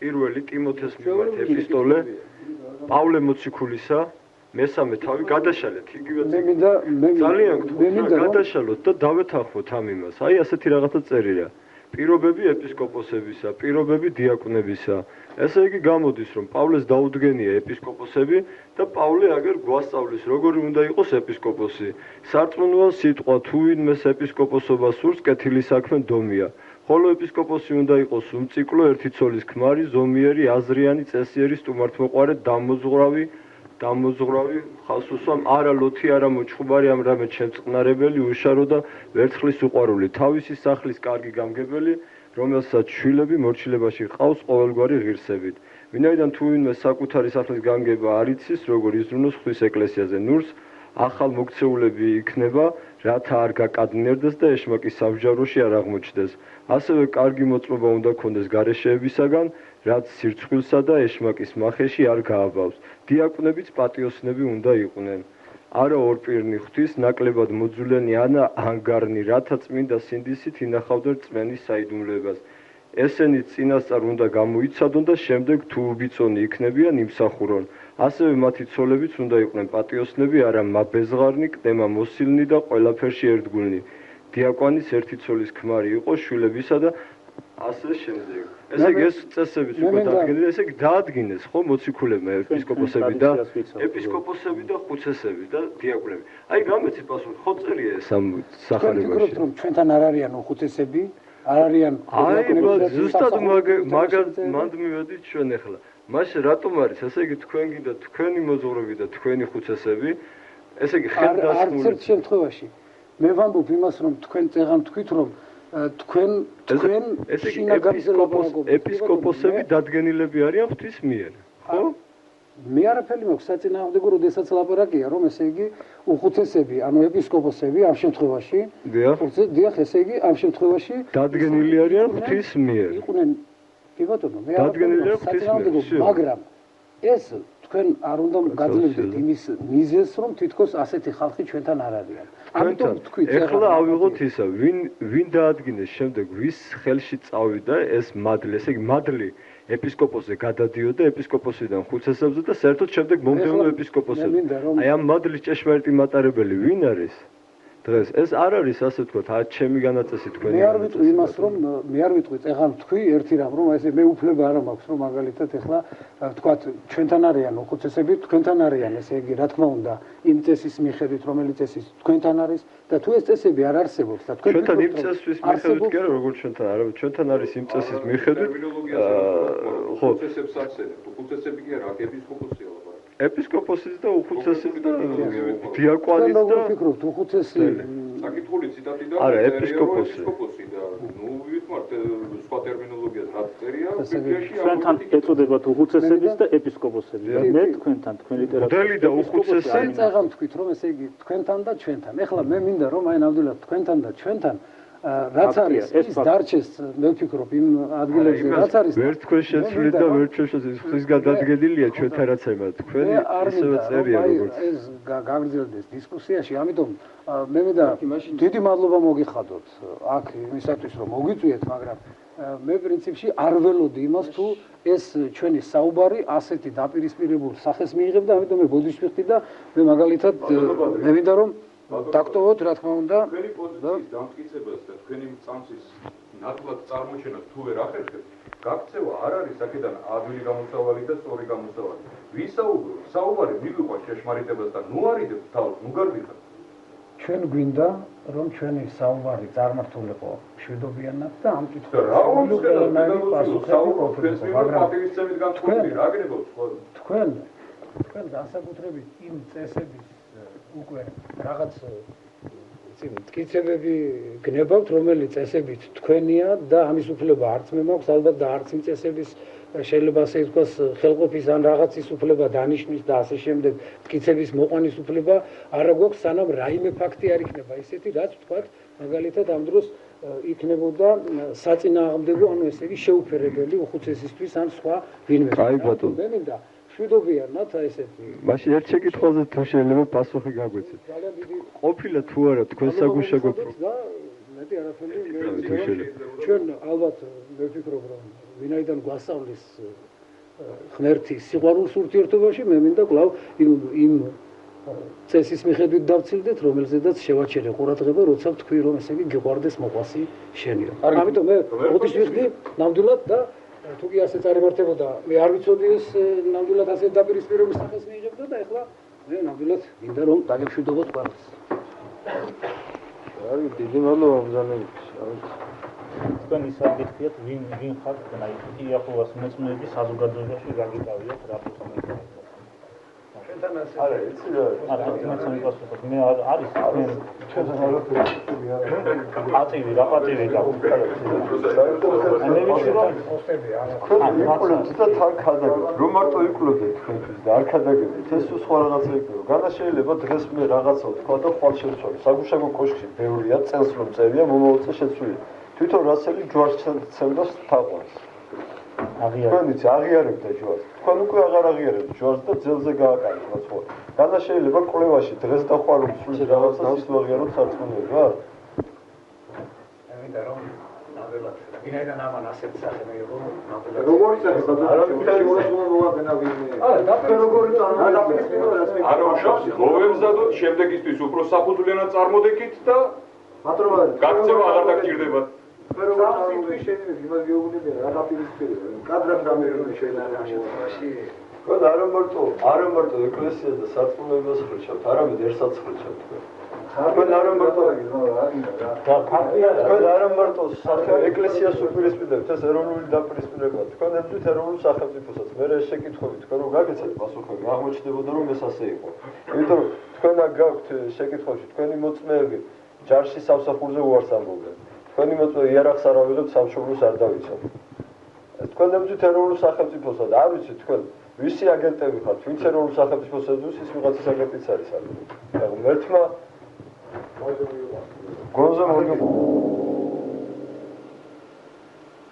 პირველი ტიმოთეს მიმართ ეპისტოლე პავლე მოციქულისა მესამე თავი გადაშალეთ იგივე ძალიან გთხოვთ გადაშალოთ და დავეთანხმოთ ამ იმას. აი ასეთი რაღაცა წერია. პირობები ეპისკოპოსებისა, პირობები დიაკვნებისა. ესე იგი გამოდის რომ პავლეს დაუდგენია ეპისკოპოსები და პავლე აგერ გვასწავლის როგორი უნდა იყოს ეპისკოპოსი. სარწმუნოა სიტყვა თუ ვინმეს ეპისკოპოსობა სურს კეთილი საქმე დომია. ხოლო ეპისკოპოსი უნდა იყოს უმციკლო ერთი ცოლის ქმარი, ზომიერი, აზრიანი, წესიერი, სტუმართმოყვარე, დამოძღვრავი ხალხსუსამ არა ლოთი არა მოჭხუბარი ამრამე ჩემწყნარებელი უშარო და ვერცხლის უყვარული თავისი სახლის კარგი გამგებელი რომელსაც შვილები მორჩილებაში ყავს ყოველგვარი ღირსებით ვინაიდან თუ ვინმე საკუთარი სახლის გამგება არ იცის როგორ იზრუნოს ღვთის ეკლესიაზე ნურს ახალ მოქცეულები იქნება რათა არ გაკადნერდეს და ეშმაკის სამსჯავროში არ აღმოჩნდეს ასევე კარგი მოწმობა უნდა ქონდეს გარეშეებისაგან რაც სირცხვილსა და ეშმაკის მახეში არ გააბავს. დიაკვნებიც პატიოსნები უნდა იყვნენ. არა ორპირნი ღვთის ნაკლებად მოძულენი ანა ანგარნი, რათა წმინდა სინდისით ინახავდნენ რწმენის საიდუმლოებას. ესენი წინასწარ უნდა გამოიცადონ და შემდეგ თუ უბიწონი იქნებიან იმსახურონ. ასევე მათი ცოლებიც უნდა იყვნენ პატიოსნები, არა მაბეზღარნი, კნემა მოსილნი და ყველაფერში ერთგულნი. დიაკვანის ერთი ცოლის ქმარი იყოს შვილებისა და ასე შემდეგ. ესე იგი ეს წესებიც უკვე დადგენილია, ესე იგი დაადგინეს ხო მოციქულებმა ეპისკოპოსები და ხუცესები და დიაკვნები. აი გამეცი პასუხი ხო წერია ეს ამ სახარებაში. რომ ჩვენთან არ არიან ხუცესები, არ არიან აი ზუსტად მანდ მივედით ჩვენ ახლა. მაშინ რატომ არის ესე იგი თქვენ გინდა თქვენი მოძღვრები და თქვენი ხუცესები ესე იგი ხელდასხმული არც ერთ შემთხვევაში მე ვამბობ იმას რომ თქვენ წეღან თქვით რომ თქვენ ეპისკოპოსები დადგენილები არიან ღვთის მიერ ხო მე არაფერი მაქვს საწინააღმდეგო როდესაც ლაპარაკია რომ ესე იგი უხუცესები ანუ ეპისკოპოსები ამ შემთხვევაში დიახ ესე იგი ამ შემთხვევაში დადგენილი არიან ღვთის მიერ იყვნენ კი ბატონო მე არაფერი მაგრამ ეს თქვენ არ უნდა გაძლევდეთ იმის მიზეზს რომ თითქოს ასეთი ხალხი ჩვენთან არ არიან ამიტომ თქვით ეხლა ავიღოთ ისა ვინ დაადგინეს შემდეგ ვის ხელში წავიდა ეს მადლი ესე იგი მადლი ეპისკოპოსზე გადადიოდა ეპისკოპოსიდან ხუცესებზე და საერთოდ შემდეგ მომდევნო ეპისკოპოსებზე აი ამ მადლის ჭეშმარიტი მატარებელი ვინ არის დღეს ეს არ არის ასე ვთქვათ ჩემი განაწესი თქვენი მე არ ვიტყვი იმას რომ მე არ ვიტყვი წეღან თქვი ერთი რამ რომ ესე მე უფლება არ მაქვს რომ მაგალითად ეხლა ვთქვათ ჩვენთან არიან ხუცესები თქვენთან არიან ესე იგი რა თქმა უნდა იმ წესის მიხედვით რომელიც წესის თქვენთან არის და თუ ეს წესები არ არსებობს და თქვენ ჩვენთან იმ წესის მიხედვით კი არა როგორც ჩვენთან არა ჩვენთან არის იმ წესის მიხედვით ხო წესებს არსებობს ხუცესები კი არა ეპისკოპოსია ეპისკოპოსის და უხუცესის და დიაკვანის და ვფიქრობთ უხუცესი საკითხული ციტატი და არა ეპისკოპოსი და ნუ ვიტყვართ სხვა ტერმინოლოგიას რაც წერია ბიბლიაში ჩვენთან ეწოდებათ უხუცესების და ეპისკოპოსები მე თქვენთან თქვენ ლიტერატურაში მოდელი და უხუცესი წაღამ თქვით რომ ესე იგი თქვენთან და ჩვენთან ეხლა მე მინდა რომ აი ნამდვილად თქვენთან და ჩვენთან რაც არის ის დარჩეს მე ვფიქრობ იმ ადგილებზე რაც არის ვერ თქვენ შეცვლით და ვერ ჩვენ შეცვლით ხის გადადგენილია ჩვენთან რაც არის თქვენი ისევე წერია როგორც ეს გაგრძელდეს დისკუსიაში ამიტომ მე მინდა დიდი მადლობა მოგიხადოთ აქ იმისათვის რომ მოგვიწვიეთ მაგრამ მე პრინციპში არ ველოდი იმას თუ ეს ჩვენი საუბარი ასეთი დაპირისპირებულ სახეს მიიღებდა ამიტომ მე ბოდიშს ვიხდი და მე მაგალითად მე მინდა რომ დაქტოვოთ რა თქმა უნდა თქვენი პოზიციის დამტკიცებას და თქვენი წამსის ნათლად წარმოჩენას თუ ვერ ახერხებთ გაქცევა არ არის აქედან ადვილი გამოსავალი და სწორი გამოსავალი ვისაუბროთ საუბარი მივიყვანთ ჭეშმარიტებასთან ნუ არიდეთ თავს ნუ გარბიხართ ჩვენ გვინდა რომ ჩვენი საუბარი წარმართულიყო მშვიდობიანად და ამ კითხვაზე თქვენ განსაკუთრებით იმ წესების უკვე რაღაც მტკიცებები გნებავთ რომელიც წესებით თქვენია და ამის უფლება არც მე მაქვს ალბათ და არც იმ წესების შეიძლება ასე ითქვას ხელყოფის ან რაღაცის უფლება დანიშნის და ასე შემდეგ მტკიცების მოყვანის უფლება არ გვაქვს სანამ რაიმე ფაქტი არ იქნება ისეთი რაც ვთქვათ მაგალითად ამ დროს იქნებოდა საწინააღმდეგო ანუ ესე იგი შეუფერებელი უხუცესისთვის ან სხვა ვინმე აი ბატონო მე მინდა მშვიდობიანად ესეთი მაშინ ერთ შეკითხვაზე თუ შეიძლება პასუხი გაგვეცეთ ყოფილა თუ არა თქვენ საგუშაგო მეტი არაფერი ჩვენ ალბათ მე ვფიქრობ რომ ვინაიდან გვასწავლის ღმერთის სიყვარულს ურთიერთობაში, მე მინდა კვლავ იმ წესის მიხედვით დავცილდეთ, რომელზედაც შევაჩერე ყურადღება, როცა ვთქვი, რომ ესე იგი გიყვარდეს მოყვასი შენია. ამიტომ მე ოღონდ ვიხდი ნამდვილად და თუ კი ასე წარიმართებოდა, მე არ ვიცოდი ეს ნამდვილად ასე დაპირისპირების სახეს მიიღებდა და ეხლა მე ნამდვილად მინდა რომ დაგემშვიდობოთ ყველას. არის დიდი მადლობა ბრძანებისთვის. თქვენ ისა გითხრათ ვინ ხართ თქვენ აი იაჰოვას მოწმეები საზოგადოებაში გაგიტავიათ რა პრობლემა არა, იცი რა. არა, მე არის ჩვენთან აწივი რა პატივი გაქვს. მე ვიცი რომ იკვლებთ და თან ქადაგებთ. რომ მარტო იკვლებთ თქვენთვის და არ ქადაგებთ, ეს სხვა რაღაცა იქნება. განა შეიძლება დღეს მე რაღაცა თქვა და ხვალ შევცვალე. საგუშაგო კოშკში ბევრია, წელს რომ წერია, მომავალზე შეცვლილი. თვითონ რასელი ჯვარს ცემდა თაყვანს. თქვენ იცი აღიარებდა ჯვარს. თქვენ უკვე აღარ აღიარებთ ჯვარს და ძელზე გააკარეთ რა სხვა. განა შეიძლება კვლევაში დღეს და ხვალ რომ სულ რაღაცას ვაღიაროთ სარწმუნოა რა. მინდა რომ ნამდვილად ვინაიდან ამან ასეთ სახე მიიღო ნამდვილად როგორი სახე არა ვიტარი მოაწყობნა ვინმე არა დაფერ როგორი წარმოადგენს არა უშავს მოვემზადოთ შემდეგისთვის უფრო საფუძვლიანად წარმოდექით და მატრობა გაქცევა აღარ დაგჭირდებათ ფეროვის შენის იმას გეუბნებიან რა დაპირისპირება კადრად გამერული შეიძლება თქვენ არა მარტო ეკლესიას და სარწმუნოებას ხრჩავთ არამედ ერთსაც ხრჩავთ თქვენ არა მარტო თქვენ არა მარტო ეკლესიას უპირისპირდებთ ეს ეროვნული დაპირისპირებაა თქვენ ებრძვით ეროვნულ სახელმწიფოსაც მე ეს შეკითხვები თქვენ რომ გაგეცათ პასუხები აღმოჩნდებოდა რომ ეს ასე იყო იმიტომ რომ თქვენ გაქვთ შეკითხვაში თქვენი მოწმეები ჯარში სამსახურზე უარს ამბობენ თქვენი მოწმე იარაღს არ ავიღებთ სამშობლოს არ დავიცავ თქვენ ებრძვით ეროვნულ სახელმწიფოსა და არ ვიცით თქვენ ვისი აგენტები ხართ ვინც ეროვნულ სახელმწიფოს ებრძვის ის ვიღაცის აგენტიც არის ალბათ და ღმერთმა გონზე მოგებული